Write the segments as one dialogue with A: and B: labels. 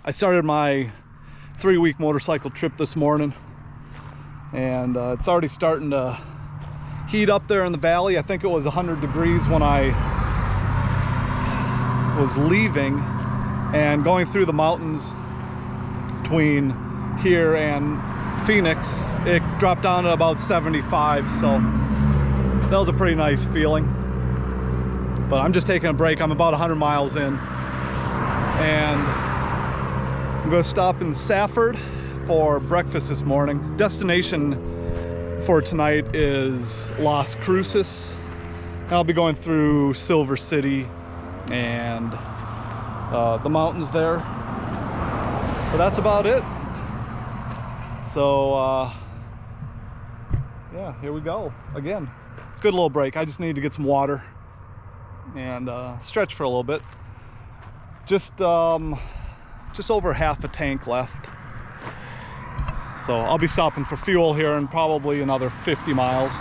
A: I started my 3-week motorcycle trip this morning, and it's already starting to heat up there in the valley. I think it was 100 degrees when I was leaving, and going through the mountains between here and Phoenix, it dropped down to about 75, so that was a pretty nice feeling. But I'm just taking a break. I'm about 100 miles in, and I'm going to stop in Safford for breakfast this morning. Destination for tonight is Las Cruces. I'll be going through Silver City and the mountains there, but that's about it. So yeah, here we go again. It's a good little break. I just need to get some water and stretch for a little bit. Just over half a tank left, so I'll be stopping for fuel here in probably another 50 miles.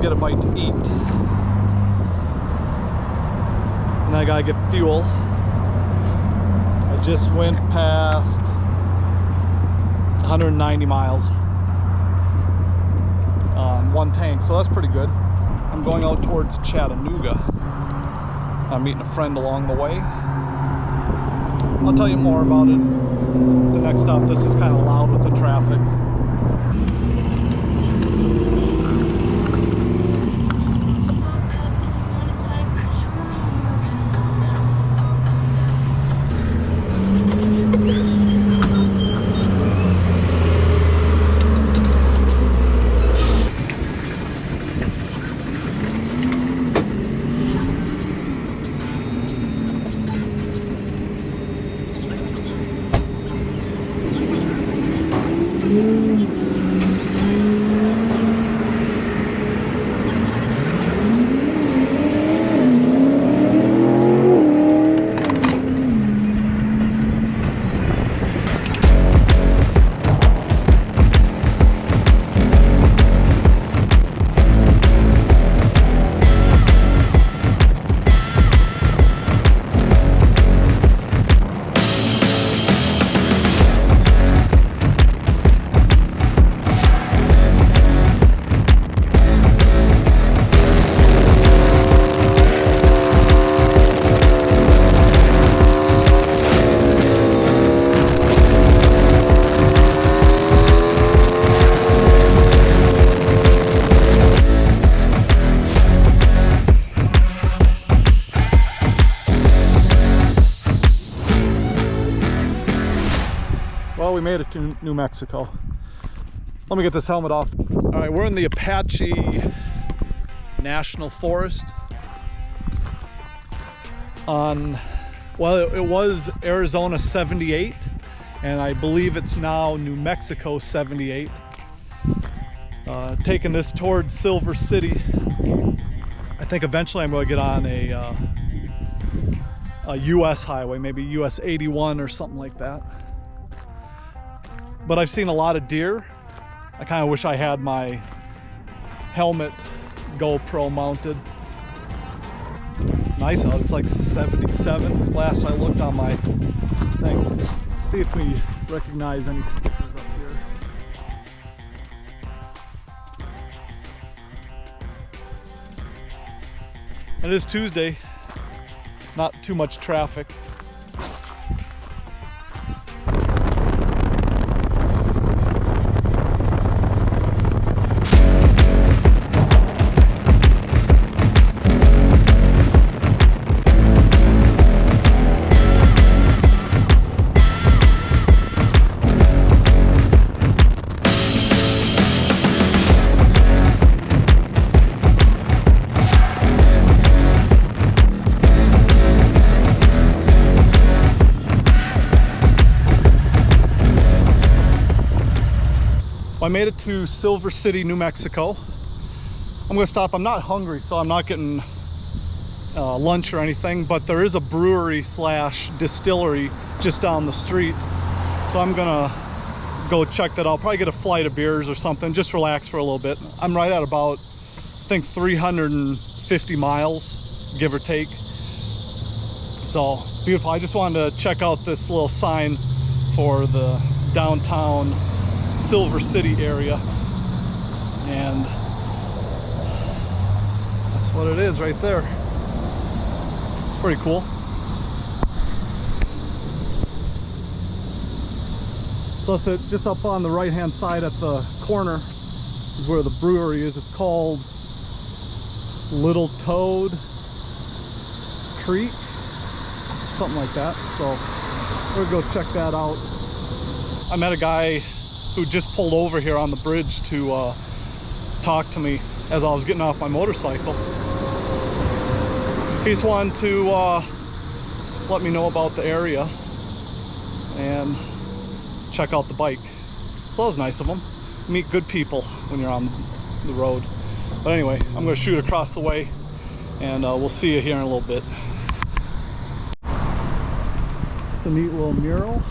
A: Get a bite to eat, and I gotta get fuel. I just went past 190 miles on one tank, so that's pretty good. I'm going out towards Chattanooga. I'm meeting a friend along the way. I'll tell you more about it the next stop. This is kind of loud with the traffic. Well, we made it to New Mexico. Let me get this helmet off. All right, we're in the Apache National Forest on, well, it was Arizona 78, and I believe it's now New Mexico 78. Taking this towards Silver City. I think eventually I'm going to get on a US highway, maybe US 81 or something like that. But I've seen a lot of deer. I kind of wish I had my helmet GoPro mounted. It's nice out. It's like 77 last I looked on my thing. Let's see if we recognize any stickers up here. It is Tuesday. Not too much traffic. I made it to Silver City, New Mexico. I'm gonna stop. I'm not hungry, so I'm not getting lunch or anything, but there is a brewery slash distillery just down the street, so I'm gonna go check that out. Probably get a flight of beers or something, just relax for a little bit. I'm right at about, I think, 350 miles, give or take. So beautiful. I just wanted to check out this little sign for the downtown Silver City area, and that's what it is right there. It's pretty cool. So it's just up on the right hand side at the corner is where the brewery is. It's called Little Toad Creek, something like that. So we're gonna go check that out. I met a guy who just pulled over here on the bridge to talk to me as I was getting off my motorcycle. He just wanted to let me know about the area and check out the bike. So that was nice of him. Meet good people when you're on the road. But anyway, I'm going to shoot across the way, and we'll see you here in a little bit. It's a neat little mural.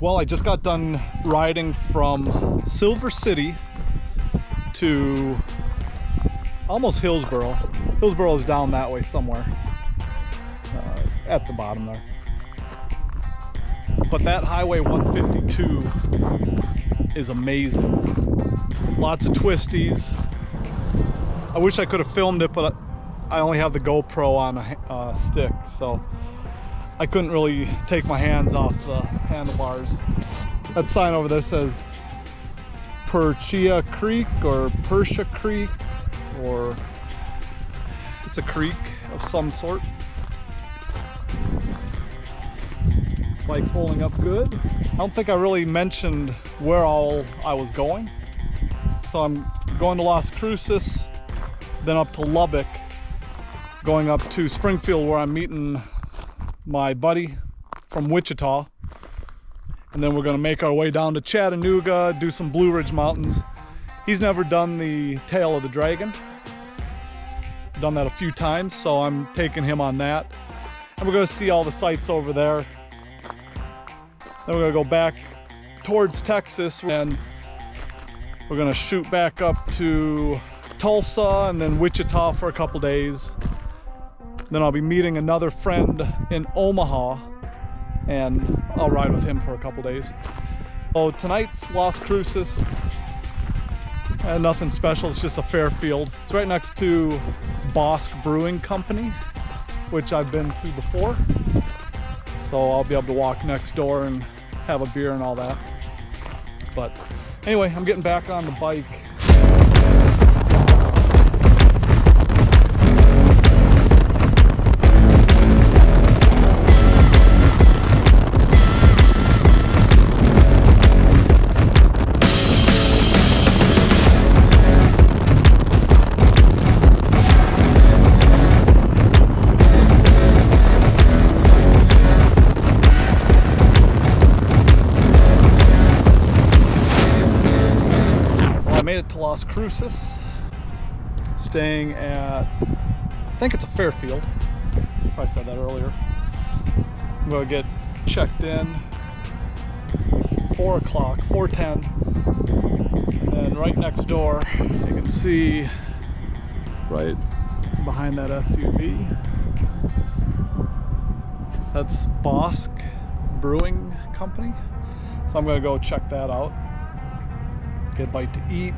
A: Well, I just got done riding from Silver City to almost Hillsboro. Hillsboro is down that way somewhere, at the bottom there. But that Highway 152 is amazing. Lots of twisties. I wish I could have filmed it, but I only have the GoPro on a stick, so I couldn't really take my hands off the handlebars. That sign over there says Perchia Creek or Persia Creek, or it's a creek of some sort. Bike's holding up good. I don't think I really mentioned where all I was going. So I'm going to Las Cruces, then up to Lubbock, going up to Springfield where I'm meeting my buddy from Wichita, and then we're going to make our way down to Chattanooga, do some Blue Ridge Mountains. He's never done the Tail of the Dragon. Done that a few times, so I'm taking him on that. And we're going to see all the sights over there. Then we're going to go back towards Texas, and we're going to shoot back up to Tulsa and then Wichita for a couple days. Then I'll be meeting another friend in Omaha, and I'll ride with him for a couple days. So tonight's Las Cruces, nothing special, it's just a fair field. It's right next to Bosque Brewing Company, which I've been to before. So I'll be able to walk next door and have a beer and all that. But anyway, I'm getting back on the bike. Made it to Las Cruces, staying at, I think it's a Fairfield. Probably said that earlier. I'm gonna get checked in 4 o'clock, 4:10, and then right next door you can see right behind that SUV That's Bosk Brewing Company. So I'm gonna go check that out. Get a bite to eat.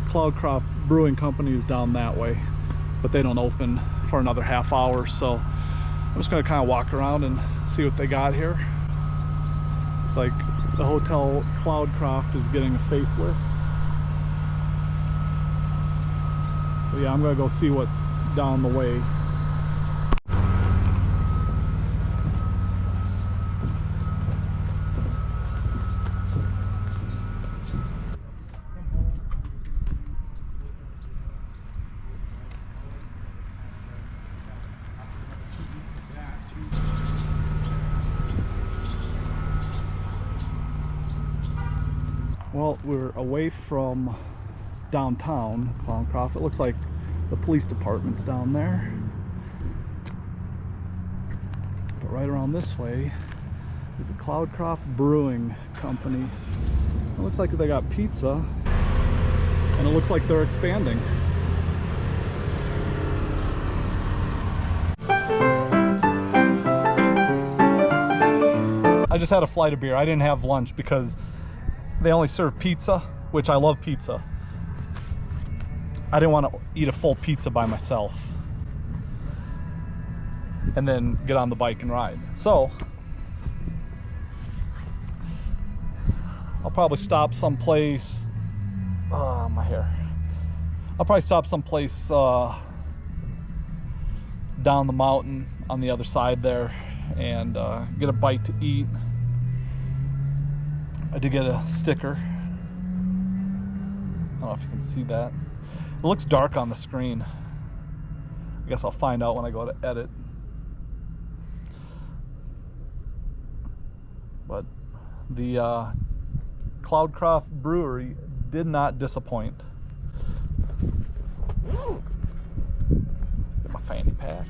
A: Cloudcroft Brewing Company is down that way, but they don't open for another half hour, so I'm just gonna kind of walk around and see what they got here. It's like the Hotel Cloudcroft is getting a facelift. But yeah, I'm gonna go see what's down the way. Well, we're away from downtown Clowncroft. It looks like the police department's down there. But right around this way is a Cloudcroft Brewing Company. It looks like they got pizza, and it looks like they're expanding. I just had a flight of beer. I didn't have lunch because they only serve pizza, which I love pizza. I didn't want to eat a full pizza by myself and then get on the bike and ride. So I'll probably stop someplace. My hair. I'll probably stop someplace down the mountain on the other side there and get a bite to eat. I did get a sticker. I don't know if you can see that. It looks dark on the screen. I guess I'll find out when I go to edit. But the Cloudcroft Brewery did not disappoint. Get my fanny pack.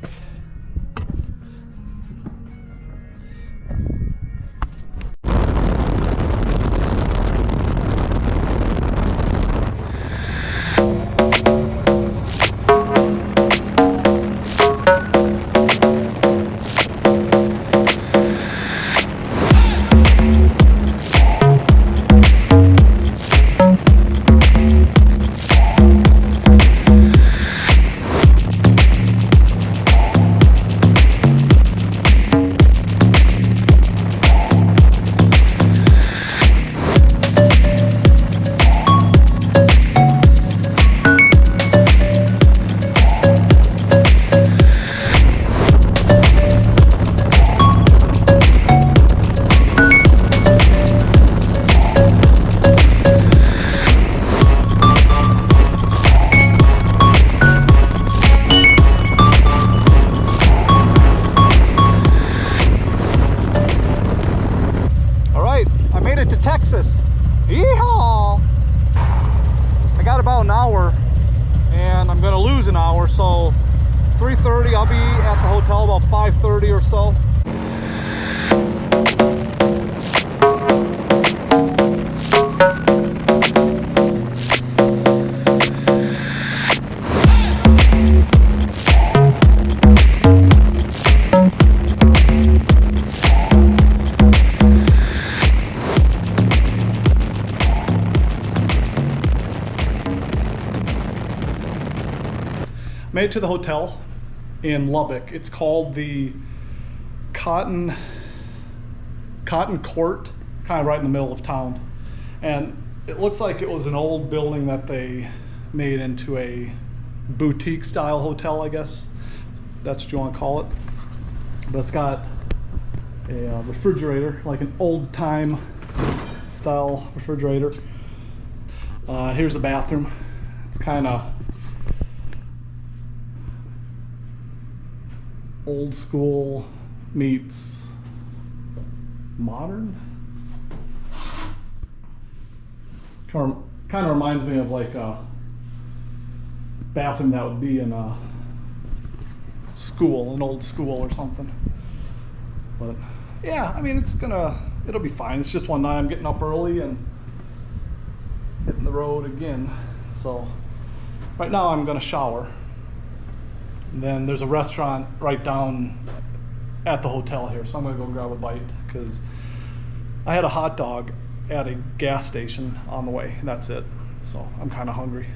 A: Yeehaw! I got about an hour and I'm gonna lose an hour, so it's 3:30. I'll be at the hotel about 5:30 or so. Made it to the hotel in Lubbock. It's called the Cotton Court, kind of right in the middle of town. And it looks like it was an old building that they made into a boutique style hotel, I guess. That's what you want to call it. But it's got a refrigerator, like an old time style refrigerator. Here's the bathroom. It's kind of old school meets modern. Kind of reminds me of like a bathroom that would be in a school, an old school or something. But yeah, I mean, it'll be fine. It's just one night. I'm getting up early and hitting the road again. So right now I'm gonna shower. And then there's a restaurant right down at the hotel here, so I'm gonna go grab a bite because I had a hot dog at a gas station on the way, and that's it. So I'm kind of hungry.